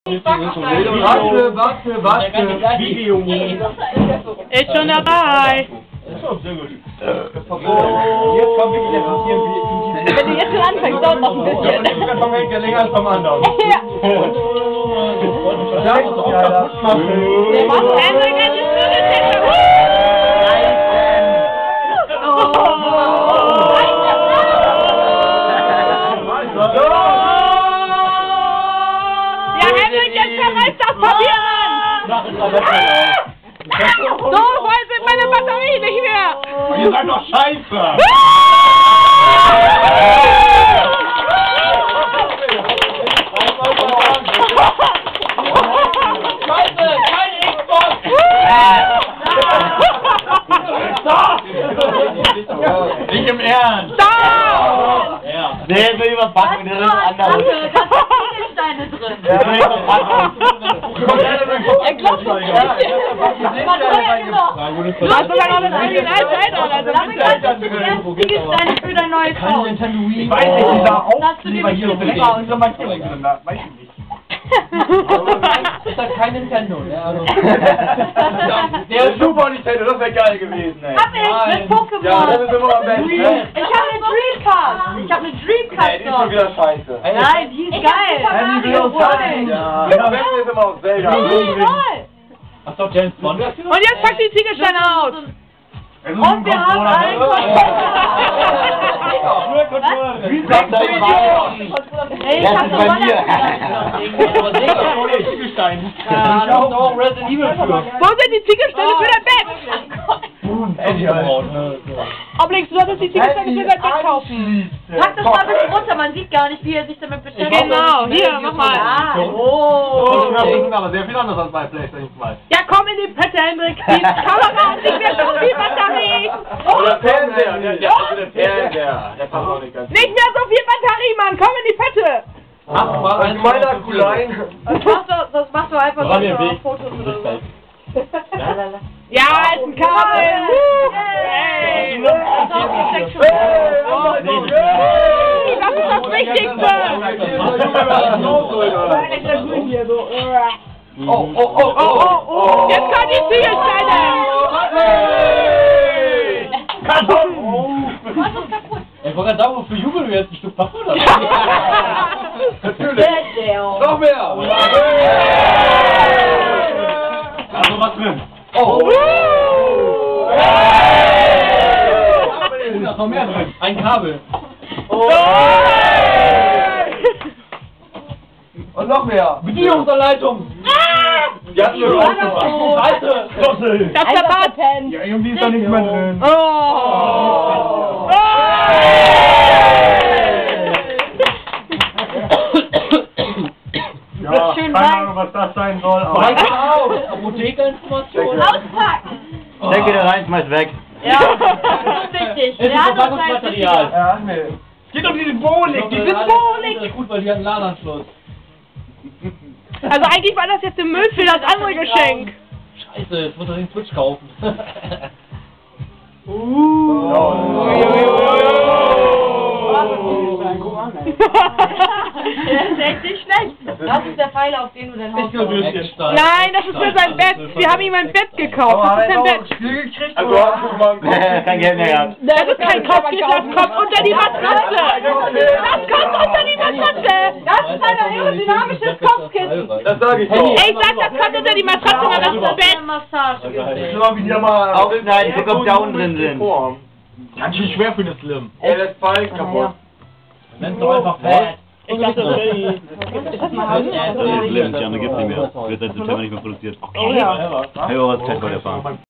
Warte. Video. Ist schon dabei. Sehr gut. Jetzt kommt wirklich der Papier. Wenn du jetzt schon anfängst, dauert noch ein bisschen. Der Karton hält ja länger als beim anderen. Ja. Da muss doch ja kaputt machen. Reißt das Papier an! So voll sind meine Batterien nicht mehr! Ihr seid doch scheiße! Scheiße, keine Xbox! Nicht im Ernst! Nee, so überpacken, das ist anders. Steine drin. Ja, so überpacken. Er glaubt nicht. Du hast sogar noch das Original-Zeitalter. Damit kannst du die ersten Ziegelsteine für dein neues Haus. Ich weiß nicht, dieser Aufkleber hier hier drin. drauf. Ist doch mein Killer drin, da weiß ich nicht. Ist das kein Nintendo, ne? Also Der Super Nintendo, das wäre geil gewesen, ey. Hab ich mit Pokémon. Ja, das ist immer am besten, ne? Ich habe eine Dreamcast. Ich habe eine Dreamcast. Nee, die ist schon wieder scheiße. Nein, die ist geil. Die will uns zeigen. Ja, das Beste ist immer auf Zelda. Ach doch, James Bond. Und jetzt pack die Ziegelsteine aus! Und wir haben einen Ey, ich hab noch mal Wo sind die Ziegelsteine für dein Bett? Oblix, du solltest die Ziegelsteine für dein Bett kaufen. Pack das mal ein bisschen runter, man sieht gar nicht, wie er sich damit beschäftigt. Genau, hier, mach mal. Aber sehr viel anders als bei PlayStation 2. Ja, komm in die Pette, Hendrik. Die Kamera und nicht mehr so viel Batterie. Oder Fernseher, der Fernseher. Der passt auch nicht ganz. Nicht mehr so viel Batterie, Mann. Komm in die Pette. Mein Akku klein. Das machst du einfach so auf Fotos oder so. Ja, ist ein Kabel. Hey. Das ist das Wichtigste. Oh. Jetzt kommen die Ziegelsteine. Karton! Ich wollte gerade sagen, wofür jubeln wir jetzt ein Stück Papier oder? Natürlich! Noch mehr! Da ist noch was drin! Oh! Da ist noch mehr drin! Ein Kabel. Und noch mehr! Bedienungsanleitung. Die hat nur aufgemacht! Scheiße. Das ist der Bad. Ja, irgendwie ist da nichts mehr drin! Ja, schön keine weiß. Ahnung, was das sein soll, aber... Apothekerinformation. Auspacken. Decke da rein, schmeiß weg. Ja, das ist wichtig. Es ist Verpackungsmaterial. Ja, nee. Es geht um diese Bohlig! Das ist gut, weil die hat einen LAN-Anschluss. Also eigentlich war das jetzt der Müll für das andere Geschenk. Scheiße, jetzt muss er den Switch kaufen. Der ist echt nicht schlecht. Das ist der Pfeil, auf den du dein Haus baust. Nein, das ist für sein Bett. Wir haben ihm ein Bett gekauft. Das ist sein Bett. Also hast du mal Kein Geld mehr gehabt. Das ist kein Kopfkissen, das kommt unter die Matratze. Das kommt unter die Matratze. Das ist ein aerodynamisches Kopfkissen. Das sage ich doch! Ich sag, das kommt unter die Matratze, weil das ist das Bett. Massage. Aufschneiden, guck, ob da unten drin sind. Ganz schön schwer für das Slim. Er lässt Fallen kaputt. Nenn's doch einfach Fett. Ich dachte, Freddy. Die andere gibt's nicht mehr. Wird seit September nicht mehr produziert. Oh ja. Hey, was Fett bei der Fahrt.